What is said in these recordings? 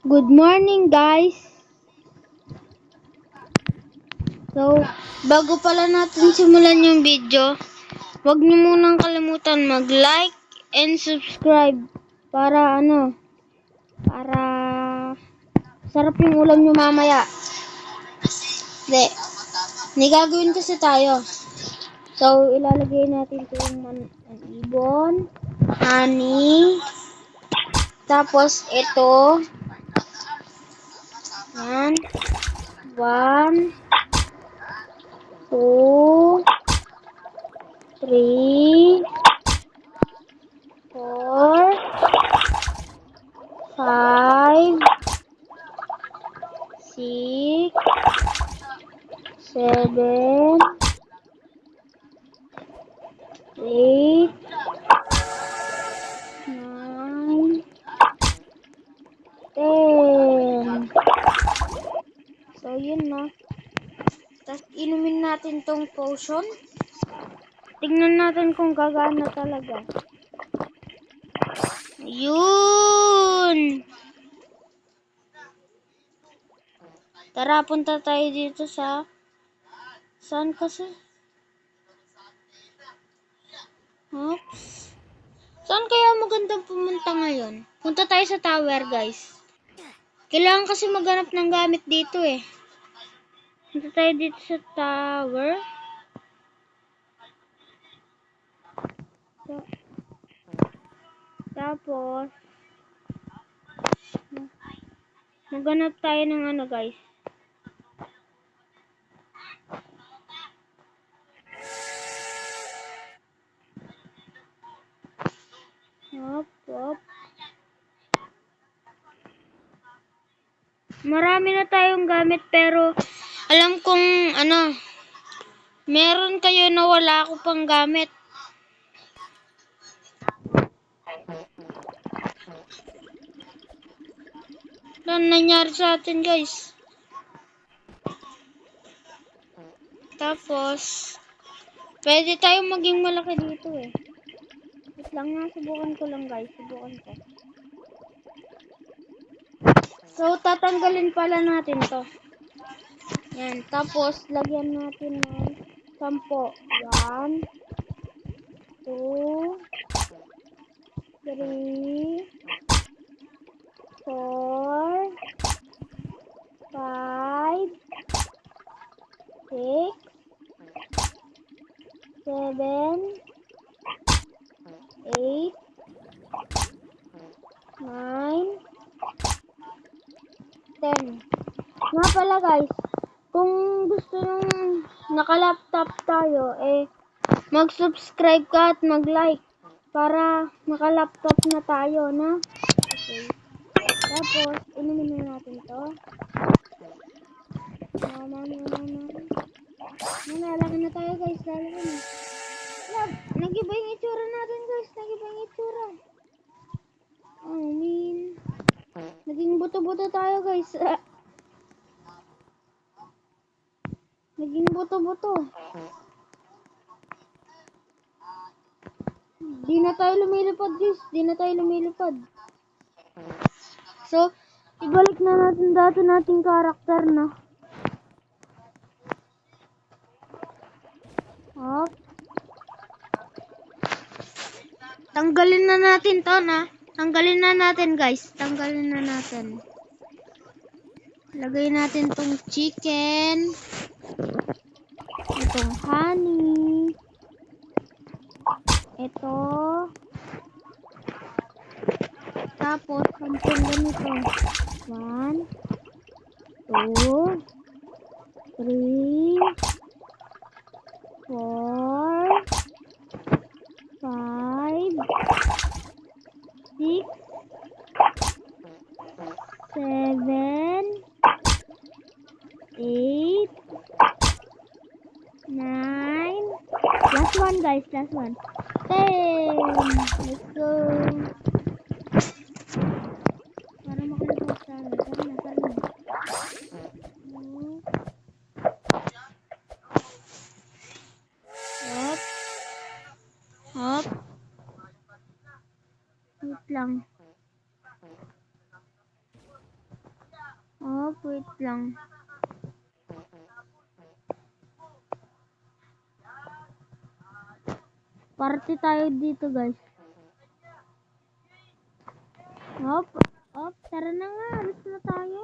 Good morning, guys. So, bago pala natin simulan yung video, huwag niyo munang kalimutan mag-like and subscribe para para sarap yung ulam niyo mamaya. May gagawin kasi tayo. So, ilalagay natin ito yung ibon, honey, tapos ito, yan, 1, 2, 3, 4, 5, 6, 7, 8, 9, 10. So, yun na. Tapos, inumin natin tong potion. Tingnan natin kung gagana talaga. Yun! Tara, punta tayo dito sa... Saan kasi? Oops. Saan kaya magandang pumunta ngayon? Punta tayo sa tower, guys. Kailangan kasi maghanap ng gamit dito eh. Punta tayo dito sa tower. Tapos, maghanap tayo ng guys. Hop. Marami na tayong gamit pero alam kong meron kayo na wala ako pang gamit. Ano nangyari sa atin, guys? Tapos, pwede tayong maging malaki dito eh. Wait lang nga, subukan ko lang guys. Subukan ko. So, tatanggalin pala natin to. Yan. Tapos, lagyan natin ng 10. 1, 2, 3, 4, 5, 6, 7, 8, 9, 10. Nga pala guys, kung gusto nung naka-laptop tayo, mag-subscribe ka at mag-like para naka-laptop na tayo, na? Okay. Tapos, inumin na natin to. Lalaki na tayo guys, lalaki na. Nag-iba yung itsura natin guys, nag-iba yung itsura. Oh man. Naging buto-buto tayo guys. Naging buto-buto. Di na tayo lumilipad guys, di na tayo lumilipad. So, ibalik na natin dati nating karakter na. Hop. Tanggalin na natin to na. Tanggalin na natin guys. Tanggalin na natin. Lagay natin tong chicken. Itong honey. Ito. Tapos, 10 ganito. 1, 2, 3, 4, 5, 6, 7, 8, 9. Last one guys, last one. 10. Let's go. Para makalabas tayo. Tara na. Hop. Wait lang. Oh, wait lang. Party tayo dito, guys. Hop, hop, tara na nga. Alis na tayo.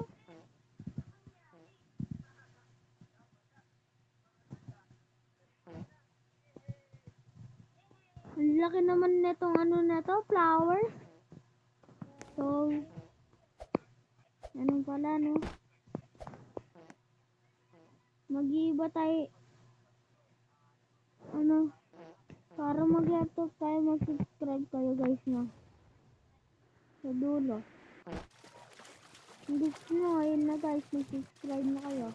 Ang laki naman netong ano na to, flowers. So, ano pala, no? Mag-iiba tayo. Ano? Para mag-laptop tayo, mag-subscribe kayo, guys, na. Sa dulo. Kung gusto nyo, ayun na, guys. Mag-subscribe na kayo.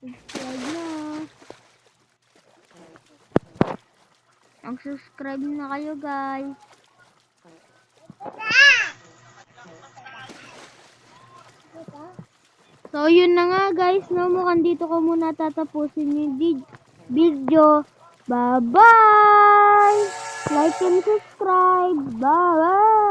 Subscribe na. Mag-subscribe na kayo, guys. So, yun na nga, guys, no? Mukhang dito ko muna tatapusin yung video. Bye-bye! Like and subscribe. Bye-bye!